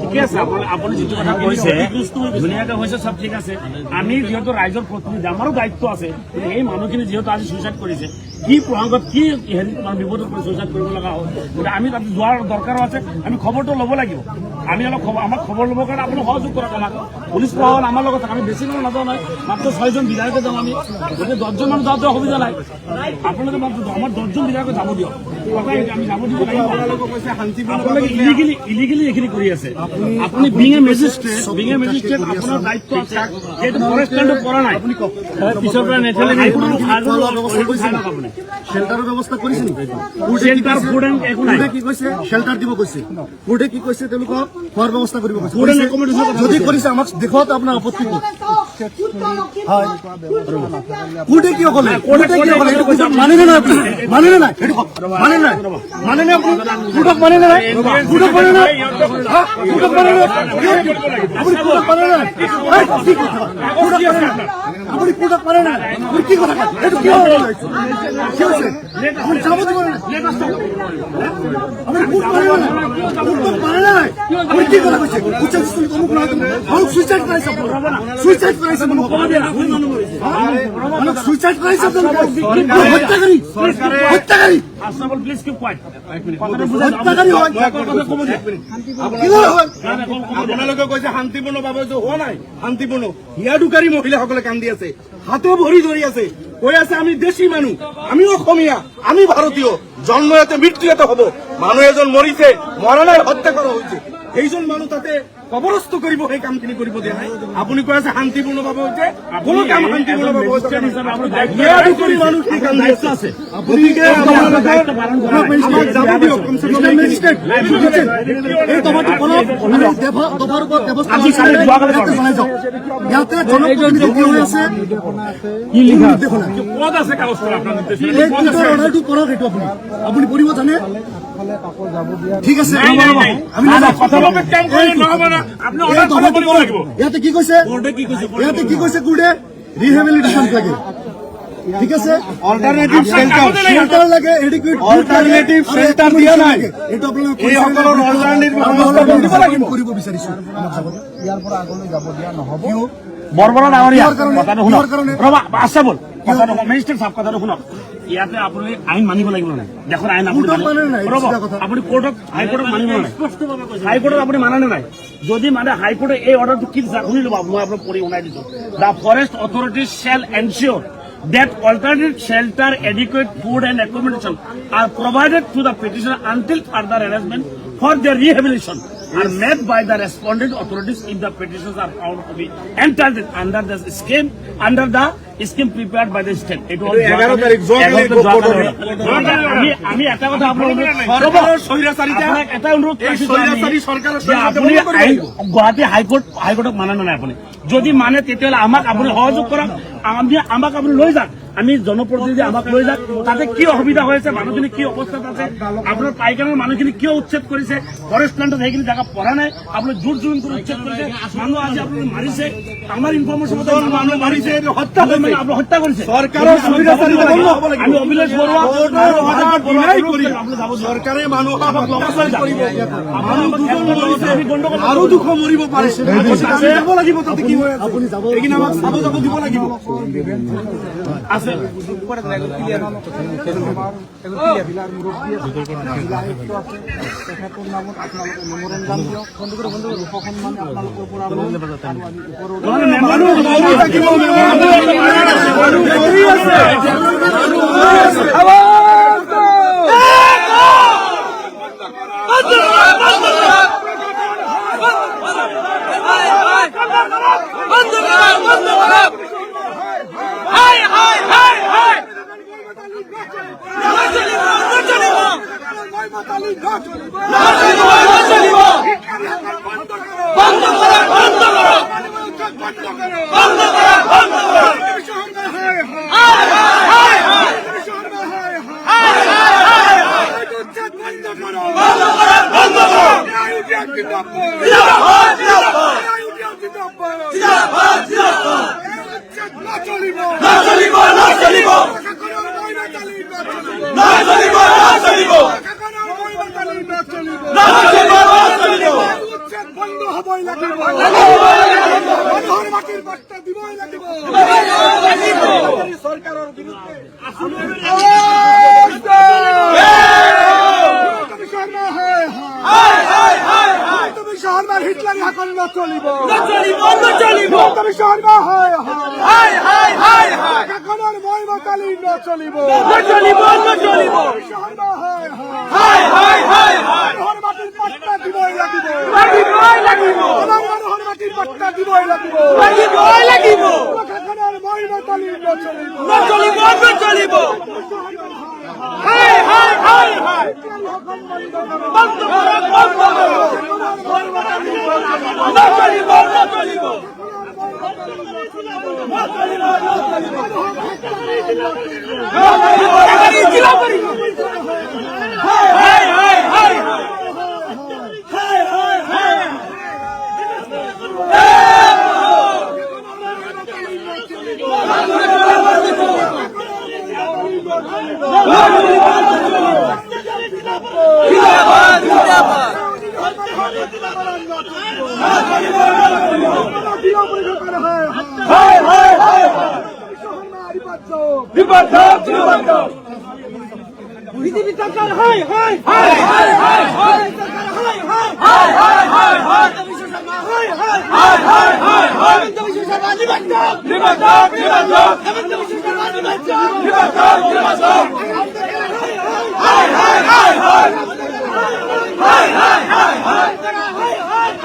ঠিকে আছে, আপুনি যিটো কথা কৈছে ধুনীয়াকৈ হৈছে, চব ঠিক আছে। আমি যিহেতু ৰাইজৰ প্ৰতিনিধি, আমাৰো দায়িত্ব আছে। এই মানুহখিনি যিহেতু আজি চুইচাইড কৰিছে, কি প্ৰসংগত কি হেৰি বিপদত চুইচাইড কৰিব লগা হ'ল, গতিকে আমি তাত যোৱাৰ দৰকাৰো আছে। আমি খবৰটো ল'ব লাগিব। আমি অলপ আমাক খবৰ ল'বৰ কাৰণে আপুনি সহযোগ কৰক। আমাক পুলিচ প্ৰশাসন আমাৰ লগত আমি বেছি মানুহ নাযাওঁ নহয়, মাত্ৰ 6 জন বিধায়কে যাওঁ আমি। গতিকে 10 জন মানুহ যাওঁতে অসুবিধা নাই। আপোনালোকে মাত্ৰ আমাৰ 10 জন বিধায়কে যাব দিয়ক, আমি যাব দিব লাগিব। আপোনালোকে ইলিগেলি এইখিনি কৰি আছে। আপুনি বিং এ মেজিষ্ট্ৰেট আপোনাৰ দায়িত্ব আছে। এইটো ফৰেষ্ট লেণ্ডত পৰা নাই, পিছৰ পৰা নেথালে শেল্টাৰৰ ব্যৱস্থা কৰিছে নেকি? একো নাই। কি কৈছে? শেল্টাৰ দিব কৈছে। কোৰ্টে কি কৈছে? তেওঁলোকক খোৱাৰ ব্যৱস্থা কৰিব কৈছে। যদি কৰিছে আমাক দেখুৱাওক আপোনাৰ আপত্তি ক'ত? হয়, কোৰ্টে কিয় ক'লে? কোৰ্টে কিয় ক'লে? এইটো কৈছে মানেনে নাই? মানেনে নাই? মানে নাই? মানেনে আপুনি? কোৰ্টক মানে নাই? কোৰ্টক মানে নাই? কোৰ্টক মানে নাই? আপুনি কোৰ্টক মানে নাই? আপুনি কোৰ্টক মানে নাই? আপুনি কি কথা কয়? এইটো কিয় কি হৈছে? আপুনি যাব দিব নাই? আপুনি কোৰ্ট মানে নাই? কোৰ্টক মানে নাই? আপুনি কি কথা কৈছে? উচ্চ অমুক নহয় মানুহ সুইচাইড কৰাইছে। সুইচাইড কৰাইছে মানুহ সুইচাইড কৰাইছে। হত্যাকাৰী হত্যাকাৰী আপোনালোকে কৈছে শান্তিপূৰ্ণ ভাৱে হোৱা নাই। শান্তিপূৰ্ণ হিয়াদুকাৰী মহিলাসকলে কান্দি আছে, হাতে ভৰি ধৰি আছে, কৈ আছে আমি দেশী মানুহ, আমি অসমীয়া, আমি ভাৰতীয়, জন্ম ইয়াতে মৃত্যু ইয়াতে হ'ব। মানুহ এজন মৰিছে, মৰা নাই, হত্যা কৰা হৈছে। সেইজন মানুহ তাতে কবৰস্থ কৰিব, সেই কামখিনি কৰিব দিয়া নাই। আপুনি কৈ আছে শান্তিপূৰ্ণ ভাৱে হৈছে, কোনো কাম শান্তিপূৰ্ণ ভাৱে হৈছে মানুহখিনি কান্দি আছে। গতিকে যাব দিয়ক, ইয়াতে জনপ্ৰতিনিধি কি হৈ আছে অৰ্ডাৰটো কৰক। এইটো আপুনি কৰিব জানে? ঠিক আছে, ইয়াতে কি কৈছে? ইয়াতে কি কৈছে? কোৰ্টে ৰিহেবিলিটেশ্যন লাগে। ঠিক আছে, অল্টাৰনেটিভ শেল্টাৰ লাগে, এডিকুৱেট অল্টাৰনেটিভ শেল্টাৰ দিয়া নাই। এইটো আপোনালোকে কৰিব বিচাৰিছো। ইয়াৰ পৰা আগলৈ যাব দিয়া নহ'ব। বৰবৰা ডাঙৰীয়া কথাটো শুনক, ৰবা আছে বল কথাটো মেজিষ্ট্ৰেট সাহেব কথাটো শুনক। ইয়াতে আপুনি আইন মানিব লাগিব নাই? দেশৰ আইন আপুনি কোৰ্টক হাইকোৰ্টক মানিব নাই? হাইকোৰ্টক আপুনি মানে নাই? যদি মানে হাইকোৰ্টে এই অৰ্ডাৰটো কি শুনি ল'ব, মই আপোনাক পঢ়ি শুনাই দিছো। The forest authorities shall ensure that alternate shelter, adequate food and accommodation are provided to the petitioner until further arrangement for their rehabilitation are made by the respondent authorities if the petitions are found to be entitled under the scheme prepared by the state. It was 11 তারিখ আমি এটা কথা আপোনাক এটা অনুৰোধ গুৱাহাটী হাইকোৰ্টক মানে নাই আপুনি? যদি মানে তেতিয়াহ'লে আমাক আপুনি সহযোগ কৰক, আমাক আপুনি লৈ যাওক, আমি জনপ্ৰতিনিধি আমাক লৈ যাওক। তাতে কি অসুবিধা হৈ আছে, মানুহখিনি কি অৱস্থাত আছে, আপোনাৰ পাইকানৰ মানুহখিনি কিয় উচ্ছেদ কৰিছে, ফৰেষ্ট লেণ্ডত সেইখিনি জেগা পৰা নাই, আপুনি জোৰ জোৰ কৰি উচ্ছেদ কৰিছে, মানুহ আজি আপুনি মাৰিছে, আমাৰ ইনফৰমেশ্যন মতে মানুহ মাৰিছে, হত্যা কৰিছে। আমি অভিলেখ বৰুৱা চৰকাৰে মানুহক আৰু দুখ মৰিব পাৰে, যাব লাগিব। তাতে কি হৈ আছে এইখিনি আমাক চাব যাব দিব লাগিব। আছে বন্ধ হবই লাগিব মানুহৰ মাটিৰ বাৰ্তা দিবই লাগিব চৰকাৰৰ বিৰুদ্ধে তুমি শহরবার হিটলারি হাকল নচলিব তুমি শহরবার কাকনের মই বতালি নচলিব শহরবার মানুহৰ মাটিৰ পাট্টা দিবই লাগিব মানুহৰ মাটিৰ পাট্টা দিবই লাগিব কাকনের মই বতালি নচলিব পৃথিবী সরকার হয়